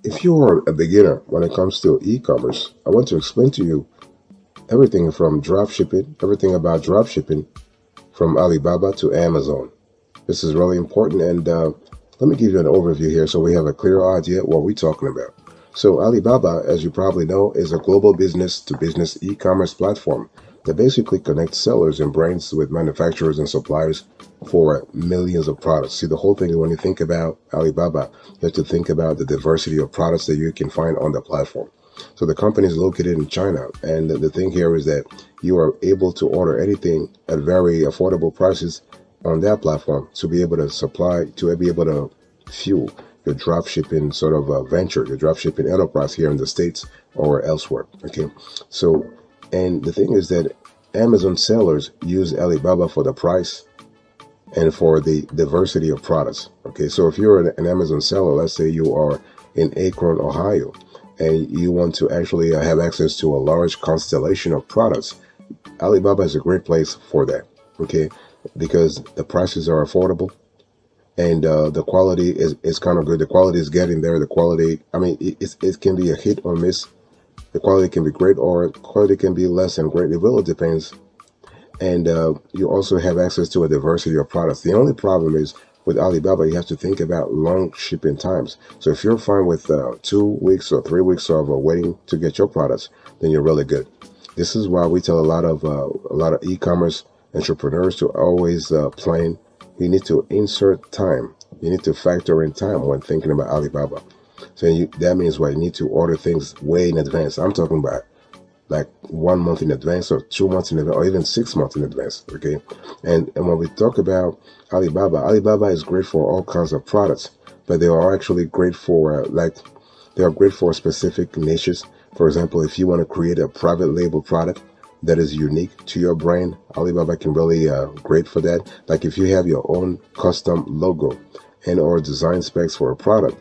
If you are a beginner when it comes to e-commerce, I want to explain to you everything from dropshipping, everything about dropshipping from Alibaba to Amazon. This is really important, and let me give you an overview here so we have a clear idea what we're talking about. So Alibaba, as you probably know, is a global business-to-business e-commerce platform that basically connects sellers and brands with manufacturers and suppliers for millions of products. See, the whole thing is when you think about Alibaba, you have to think about the diversity of products that you can find on the platform. So the company is located in China, and the thing here is that you are able to order anything at very affordable prices on that platform to be able to supply, to be able to fuel your drop shipping sort of venture, your drop shipping enterprise here in the States or elsewhere. Okay, so and the thing is that Amazon sellers use Alibaba for the price and for the diversity of products. Okay, so if you're an Amazon seller, let's say you are in Akron, Ohio, and you want to actually have access to a large constellation of products, Alibaba is a great place for that. Okay, because the prices are affordable and the quality is kind of good. The quality is getting there. The quality, I mean, it can be a hit or miss. The quality can be great or quality can be less than great. It really depends. And you also have access to a diversity of products. The only problem is with Alibaba, you have to think about long shipping times. So if you're fine with 2 weeks or 3 weeks of waiting to get your products, then you're really good. This is why we tell a lot of e-commerce entrepreneurs to always plan. You need to insert time. You need to factor in time when thinking about Alibaba. So that means what you need to order things way in advance. I'm talking about like 1 month in advance or 2 months in advance or even 6 months in advance. Okay, and when we talk about Alibaba is great for all kinds of products, but they are actually great for they are great for specific niches. For example, if you want to create a private label product that is unique to your brand, Alibaba can really great for that. Like if you have your own custom logo and or design specs for a product,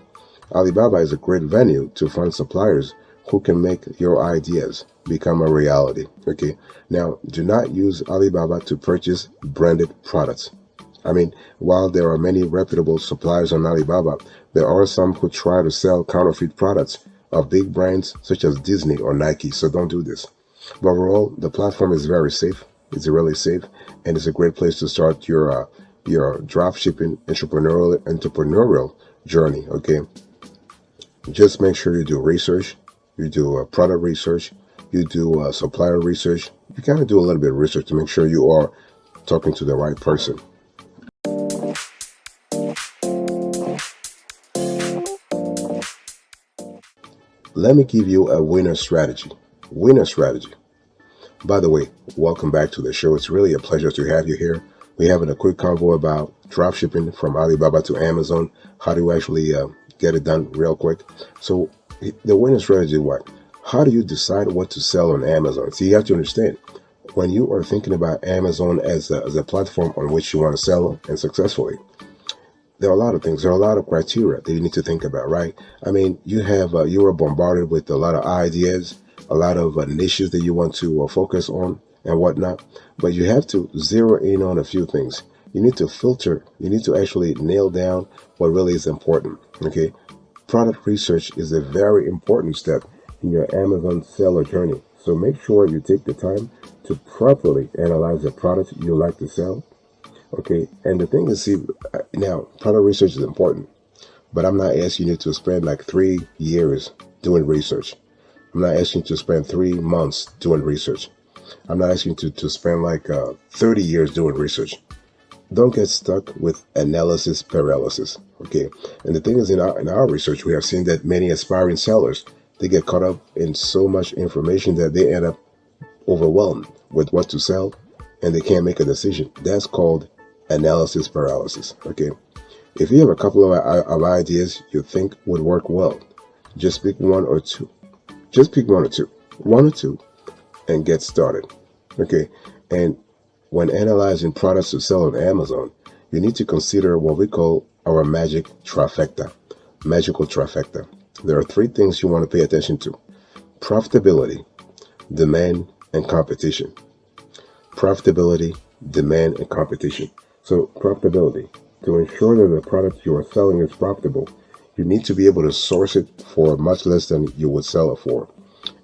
Alibaba is a great venue to find suppliers who can make your ideas become a reality. Okay, now do not use Alibaba to purchase branded products. I mean, while there are many reputable suppliers on Alibaba, there are some who try to sell counterfeit products of big brands such as Disney or Nike, so don't do this. But overall, the platform is very safe. It's really safe, and it's a great place to start your drop shipping entrepreneurial journey. Okay, just make sure you do research, you do product research, you do supplier research. You kind of do a little bit of research to make sure you are talking to the right person. Let me give you a winner strategy. Winner strategy. By the way, welcome back to the show. It's really a pleasure to have you here. We're having a quick convo about dropshipping from Alibaba to Amazon, how to actually get it done real quick. So the winner strategy, what? How do you decide what to sell on Amazon? So you have to understand, when you are thinking about Amazon as a platform on which you want to sell and successfully, there are a lot of things. There are a lot of criteria that you need to think about, right? I mean, you are bombarded with a lot of ideas, a lot of niches that you want to focus on and whatnot, but you have to zero in on a few things. You need to filter. You need to actually nail down what really is important. Okay, product research is a very important step in your Amazon seller journey. So make sure you take the time to properly analyze the product you like to sell. Okay, and the thing is, see, now product research is important, but I'm not asking you to spend like 3 years doing research. I'm not asking you to spend 3 months doing research. I'm not asking you to spend like 30 years doing research. Don't get stuck with analysis paralysis. Okay, and the thing is, in our research, we have seen that many aspiring sellers, they get caught up in so much information that they end up overwhelmed with what to sell and they can't make a decision. That's called analysis paralysis. Okay, if you have a couple of ideas you think would work well, just pick one or two. Just pick one or two, and get started. Okay, and when analyzing products to sell on Amazon, you need to consider what we call our magical trifecta. There are 3 things you want to pay attention to: profitability, demand, and competition. Profitability, demand, and competition. So profitability, to ensure that the product you are selling is profitable, You need to be able to source it for much less than you would sell it for.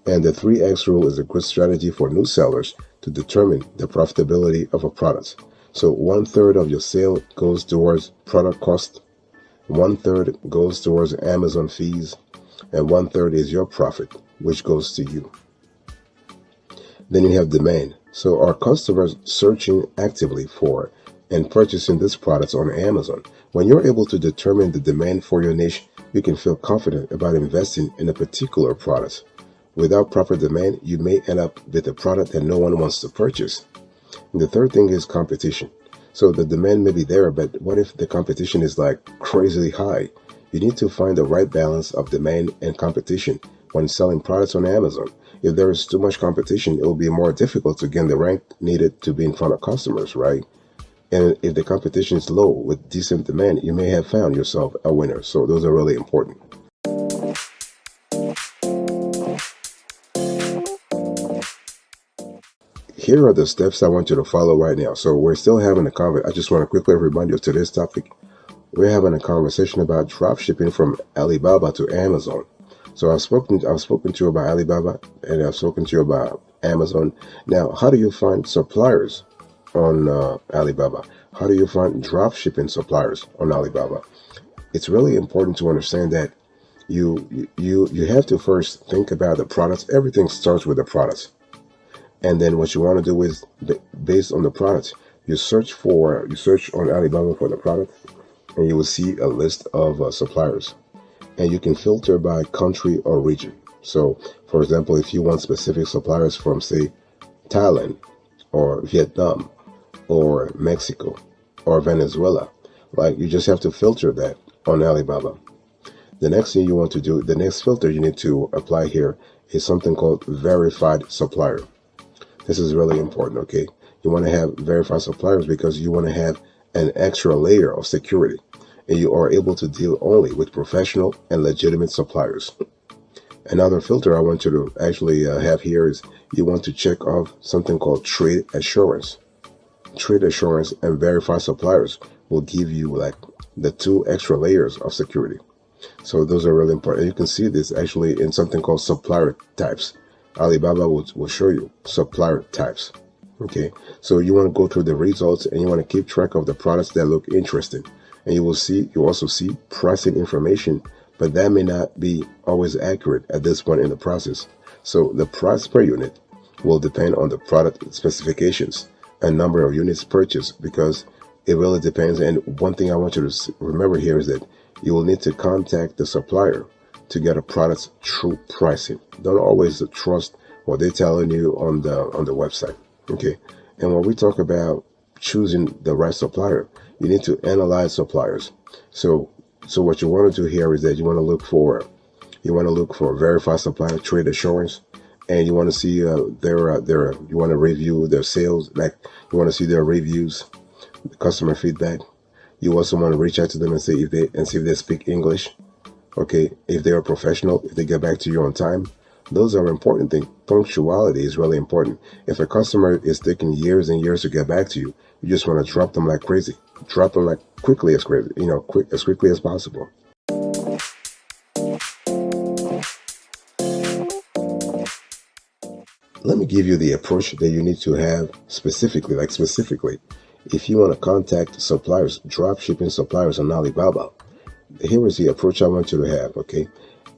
And the 3X rule is a good strategy for new sellers to determine the profitability of a product. So 1/3 of your sale goes towards product cost, 1/3 goes towards Amazon fees, and 1/3 is your profit, which goes to you. Then you have demand. So are customers searching actively for and purchasing these products on Amazon? When you're able to determine the demand for your niche, you can feel confident about investing in a particular product. Without proper demand, you may end up with a product that no one wants to purchase. And the third thing is competition. So the demand may be there, but what if the competition is like crazily high? You need to find the right balance of demand and competition when selling products on Amazon. If there is too much competition, it will be more difficult to gain the rank needed to be in front of customers, right? And if the competition is low with decent demand, you may have found yourself a winner. So those are really important. Here are the steps I want you to follow right now. So we're still having a conversation. I just want to quickly remind you of today's topic. We're having a conversation about drop shipping from Alibaba to Amazon. So I've spoken to you about Alibaba, and I've spoken to you about Amazon. Now, how do you find suppliers on Alibaba? How do you find drop shipping suppliers on Alibaba? It's really important to understand that you have to first think about the products. Everything starts with the products. And then what you want to do is, based on the product, you search on Alibaba for the product, and you will see a list of suppliers. And you can filter by country or region. So, for example, if you want specific suppliers from, say, Thailand or Vietnam or Mexico or Venezuela, like, you just have to filter that on Alibaba. The next thing you want to do, the next filter you need to apply here is something called verified supplier. This is really important, okay? You want to have verified suppliers because you want to have an extra layer of security, and you are able to deal only with professional and legitimate suppliers. Another filter I want you to actually have here is you want to check off something called trade assurance. Trade assurance and verified suppliers will give you like the 2 extra layers of security. So those are really important. And you can see this actually in something called supplier types. Alibaba will show you supplier types. Okay, so you want to go through the results, and you want to keep track of the products that look interesting. And you also see pricing information, but that may not be always accurate at this point in the process. So the price per unit will depend on the product specifications and number of units purchased, because it really depends. And one thing I want you to remember here is that you will need to contact the supplier to get a product's true pricing. Don't always trust what they're telling you on the website. Okay, and when we talk about choosing the right supplier, you need to analyze suppliers. So what you want to do here is that you want to look for verified supplier trade assurance, and you want to see you want to review their sales, like you want to see their reviews, the customer feedback. You also want to reach out to them and see if they speak English. Okay, if they are professional, if they get back to you on time. Those are important things. Punctuality is really important. If a customer is taking years and years to get back to you, you just want to drop them like crazy. Drop them like quickly as quickly as possible. Let me give you the approach that you need to have specifically. If you want to contact suppliers, drop shipping suppliers on Alibaba, here is the approach I want you to have, okay?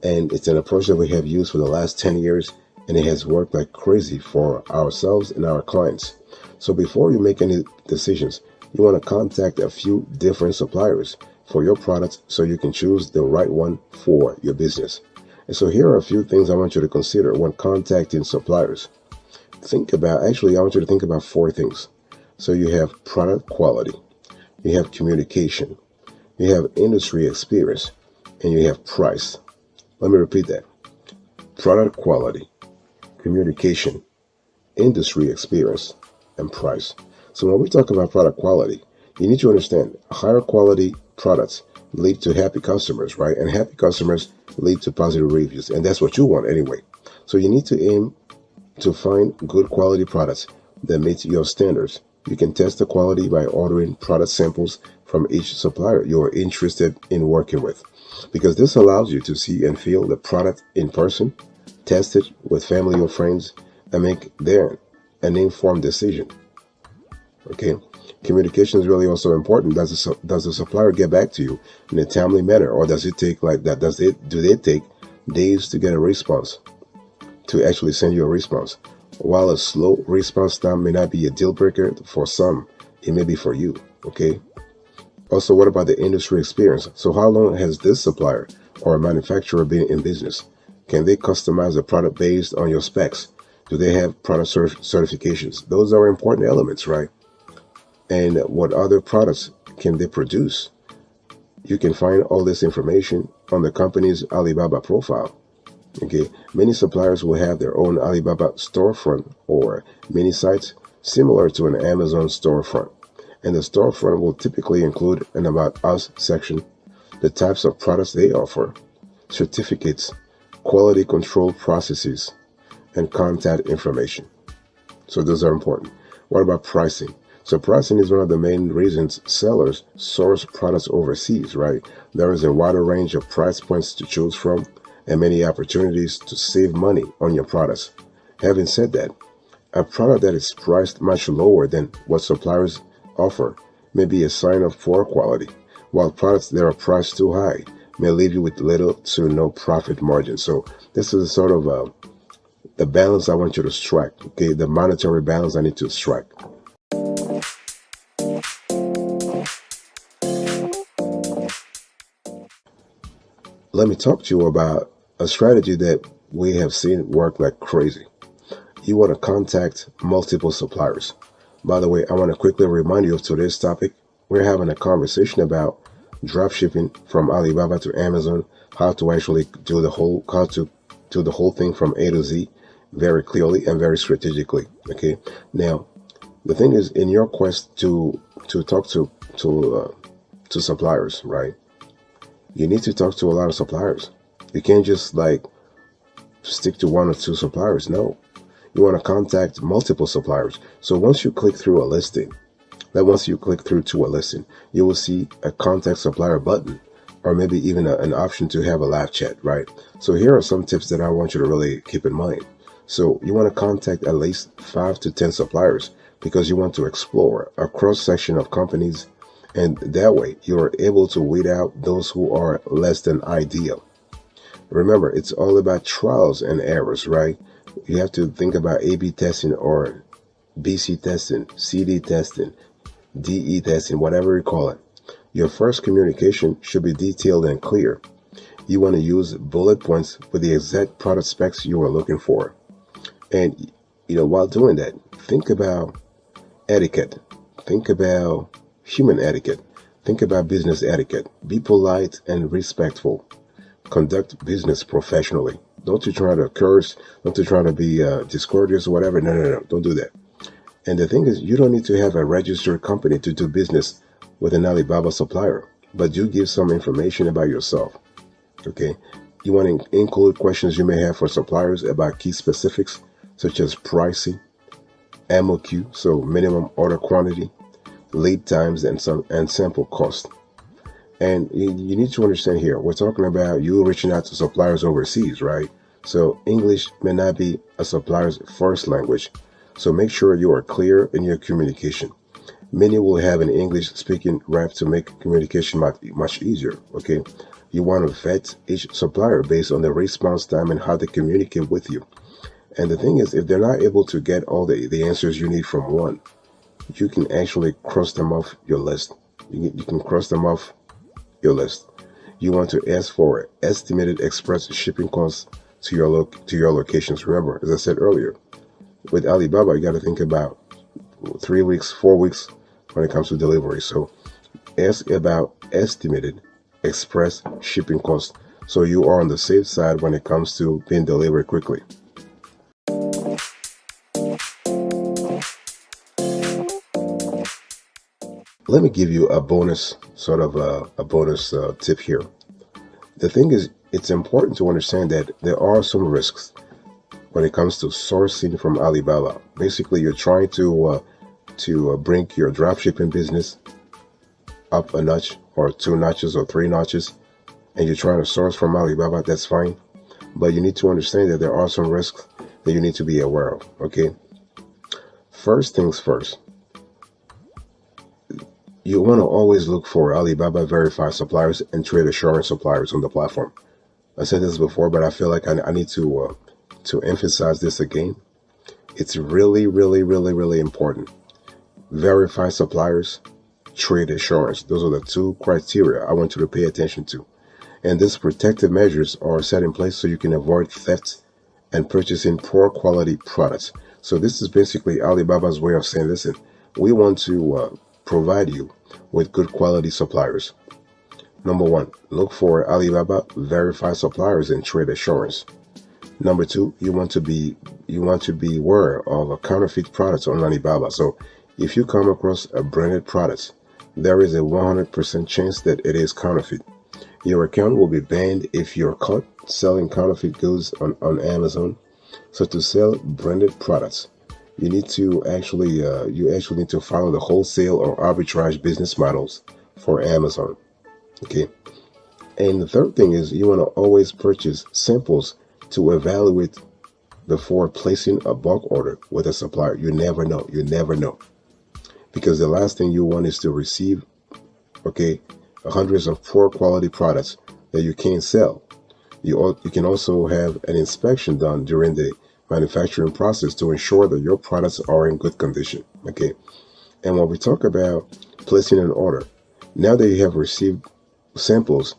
And it's an approach that we have used for the last 10 years, and it has worked like crazy for ourselves and our clients. So before you make any decisions, you want to contact a few different suppliers for your products so you can choose the right one for your business. And so here are a few things I want you to consider when contacting suppliers. I want you to think about 4 things. So you have product quality, you have communication, you have industry experience, and you have price. Let me repeat that. Product quality, communication, industry experience, and price. So when we talk about product quality, you need to understand higher quality products lead to happy customers, right? And happy customers lead to positive reviews, and that's what you want anyway. So you need to aim to find good quality products that meet your standards. You can test the quality by ordering product samples from each supplier you are interested in working with. because this allows you to see and feel the product in person, test it with family or friends, and make there an informed decision. Okay, communication is really also important. Does the supplier get back to you in a timely manner, or does it take like that? Do they take days to get a response, to actually send you a response? While a slow response time may not be a deal breaker for some, it may be for you. Okay. Also, what about the industry experience? So how long has this supplier or manufacturer been in business? Can they customize the product based on your specs? Do they have product certifications? Those are important elements, right? And what other products can they produce? You can find all this information on the company's Alibaba profile. Okay, many suppliers will have their own Alibaba storefront or mini sites similar to an Amazon storefront. And the storefront will typically include an About Us section, the types of products they offer, certificates, quality control processes, and contact information. So those are important. What about pricing? So pricing is one of the main reasons sellers source products overseas, right? There is a wider range of price points to choose from and many opportunities to save money on your products. Having said that, a product that is priced much lower than what suppliers offer may be a sign of poor quality, while products that are priced too high may leave you with little to no profit margin. So this is sort of the balance I want you to strike, okay? The monetary balance I need to strike. Let me talk to you about a strategy that we have seen work like crazy. You want to contact multiple suppliers. By the way, I want to quickly remind you of today's topic. We're having a conversation about drop shipping from Alibaba to Amazon, how to actually do the whole thing from A to Z very clearly and very strategically. Okay. Now, the thing is, in your quest to talk to suppliers, right? You need to talk to a lot of suppliers. You can't just like stick to one or two suppliers. No, you want to contact multiple suppliers. So once you click through a listing, you will see a contact supplier button, or maybe even an option to have a live chat, right? So here are some tips that I want you to really keep in mind. So you want to contact at least 5 to 10 suppliers because you want to explore a cross section of companies, and that way you are able to weed out those who are less than ideal. Remember, it's all about trials and errors, right? You have to think about A/B testing or BC testing, CD testing, DE testing, whatever you call it. Your first communication should be detailed and clear. You want to use bullet points with the exact product specs you are looking for. And, while doing that, think about etiquette. Think about human etiquette. Think about business etiquette. Be polite and respectful. Conduct business professionally. Don't you try to curse. Don't you try to be discourteous or whatever. No. Don't do that. And the thing is, you don't need to have a registered company to do business with an Alibaba supplier, but do give some information about yourself. Okay. You want to include questions you may have for suppliers about key specifics, such as pricing, MOQ, so minimum order quantity, lead times, and sample cost. And you need to understand here, we're talking about you reaching out to suppliers overseas, right? So English may not be a supplier's first language. So make sure you are clear in your communication. Many will have an English speaking rep to make communication much easier, okay? You want to vet each supplier based on the response time and how they communicate with you. And the thing is, if they're not able to get all the answers you need from one, you can actually cross them off your list. You can cross them off your list. You want to ask for estimated express shipping costs to your locations. Remember, as I said earlier, with Alibaba, you got to think about 3 weeks, 4 weeks when it comes to delivery. So ask about estimated express shipping costs so you are on the safe side when it comes to being delivered quickly. Let me give you a bonus, tip here. The thing is, it's important to understand that there are some risks when it comes to sourcing from Alibaba. Basically, you're trying to bring your dropshipping business up a notch or 2 notches or 3 notches. and you're trying to source from Alibaba, that's fine. But you need to understand that there are some risks that you need to be aware of, okay? First things first, you want to always look for Alibaba verified suppliers and trade assurance suppliers on the platform. I said this before, but I feel like I need to emphasize this again. It's really, really, really, really important. Verified suppliers, trade assurance. Those are the two criteria I want you to pay attention to. And these protective measures are set in place so you can avoid theft and purchasing poor quality products. So this is basically Alibaba's way of saying, listen, we want to provide you with good quality suppliers. Number one, look for Alibaba verified suppliers and trade assurance. Number two, you want to be aware of counterfeit products on Alibaba. So if you come across a branded product, there is a 100% chance that it is counterfeit. Your account will be banned if you're caught selling counterfeit goods on Amazon. So to sell branded products, you need to actually need to follow the wholesale or arbitrage business models for Amazon. Okay. And the third thing is you want to always purchase samples to evaluate before placing a bulk order with a supplier. You never know. You never know. Because the last thing you want is to receive, okay, hundreds of poor quality products that you can't sell. You can also have an inspection done during the manufacturing process to ensure that your products are in good condition. Okay. And when we talk about placing an order, now that you have received samples,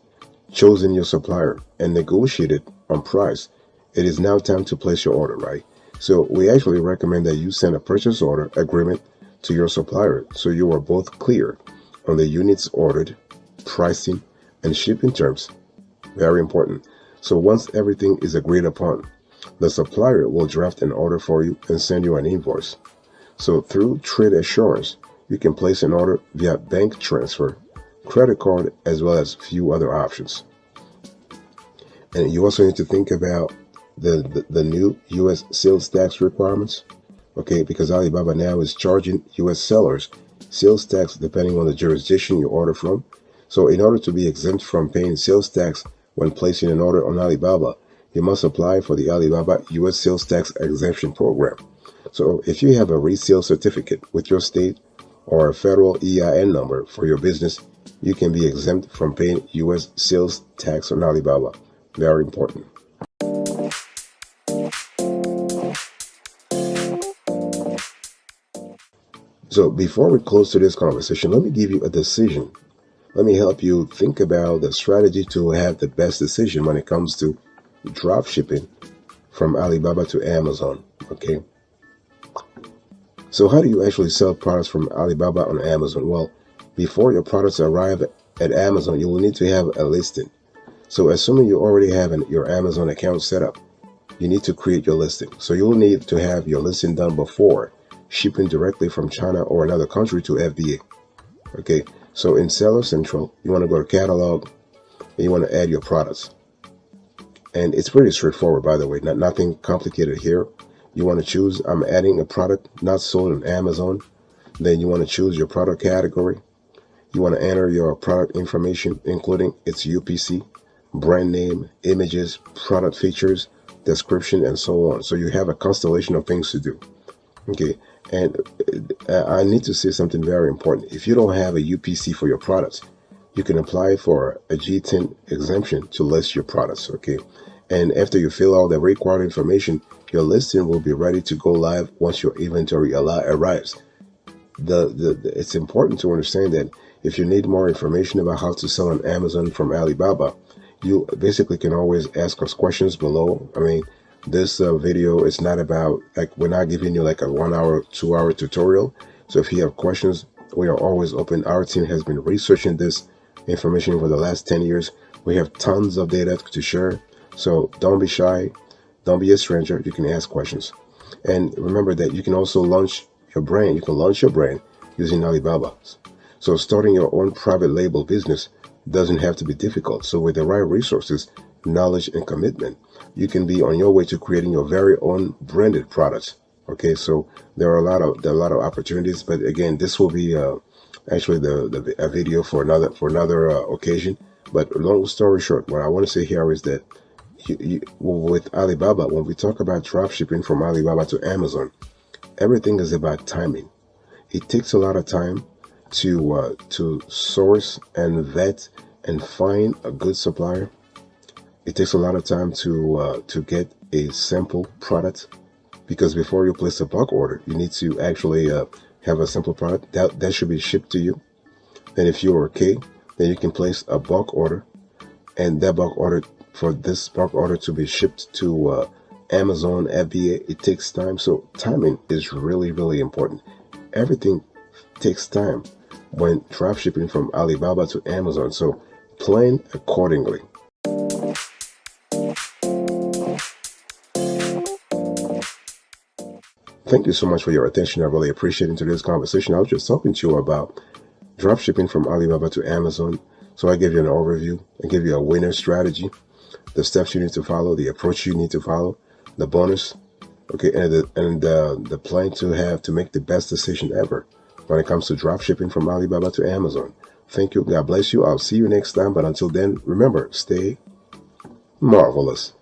chosen your supplier, and negotiated on price, it is now time to place your order, right? So we actually recommend that you send a purchase order agreement to your supplier so you are both clear on the units ordered, pricing, and shipping terms. Very important. So once everything is agreed upon, the supplier will draft an order for you and send you an invoice. So through trade assurance, you can place an order via bank transfer, credit card, as well as few other options. And you also need to think about the new U.S. sales tax requirements, okay, because Alibaba now is charging U.S. sellers sales tax depending on the jurisdiction you order from. So in order to be exempt from paying sales tax when placing an order on Alibaba, you must apply for the Alibaba U.S. sales tax exemption program. So if you have a resale certificate with your state or a federal EIN number for your business, you can be exempt from paying U.S. sales tax on Alibaba. Very important. So before we close to this conversation, let me give you a decision. Let me help you think about the strategy to have the best decision when it comes to drop shipping from Alibaba to Amazon. Okay. So how do you actually sell products from Alibaba on Amazon? Well, before your products arrive at Amazon, you will need to have a listing. So assuming you already have your Amazon account set up, you need to create your listing. So you'll need to have your listing done before shipping directly from China or another country to FBA. Okay, so in Seller Central, you want to go to Catalog and you want to add your products. And it's pretty straightforward, by the way, nothing complicated here. You want to choose, I'm adding a product not sold on Amazon. Then you want to choose your product category. You want to enter your product information, including its UPC, brand name, images, product features, description, and so on. So you have a constellation of things to do. Okay, and I need to say something very important. If you don't have a UPC for your products, you can apply for a G10 exemption to list your products. Okay, and after you fill out the required information, your listing will be ready to go live once your inventory arrives. It's important to understand that if you need more information about how to sell on Amazon from Alibaba, you basically can always ask us questions below. I mean, this video is not about, like, we're not giving you like a 1 hour, 2 hour tutorial. So if you have questions, we are always open. Our team has been researching this information for the last 10 years. We have tons of data to share. So don't be shy. Don't be a stranger. You can ask questions. And remember that you can also launch your brand. You can launch your brand using Alibaba. So starting your own private label business doesn't have to be difficult. So with the right resources, knowledge, and commitment, you can be on your way to creating your very own branded products. Okay, so there are a lot of opportunities, but again, this will be actually a video for another occasion. But long story short, what I want to say here is that with Alibaba, when we talk about drop shipping from Alibaba to Amazon, everything is about timing. It takes a lot of time to source and vet and find a good supplier. It takes a lot of time to get a sample product, because before you place a bulk order, you need to actually have a sample product that should be shipped to you. Then if you're okay, then you can place a bulk order, and that bulk order, for this bulk order to be shipped to Amazon, FBA, it takes time. So timing is really, really important. Everything takes time when drop shipping from Alibaba to Amazon. So plan accordingly. Thank you so much for your attention. I really appreciate today's conversation. I was just talking to you about drop shipping from Alibaba to Amazon. So I gave you an overview. I gave you a winner strategy, the steps you need to follow, the approach you need to follow, the bonus, okay, and the plan to have to make the best decision ever when it comes to drop shipping from Alibaba to Amazon. Thank you. God bless you. I'll see you next time. But until then, remember, stay marvelous.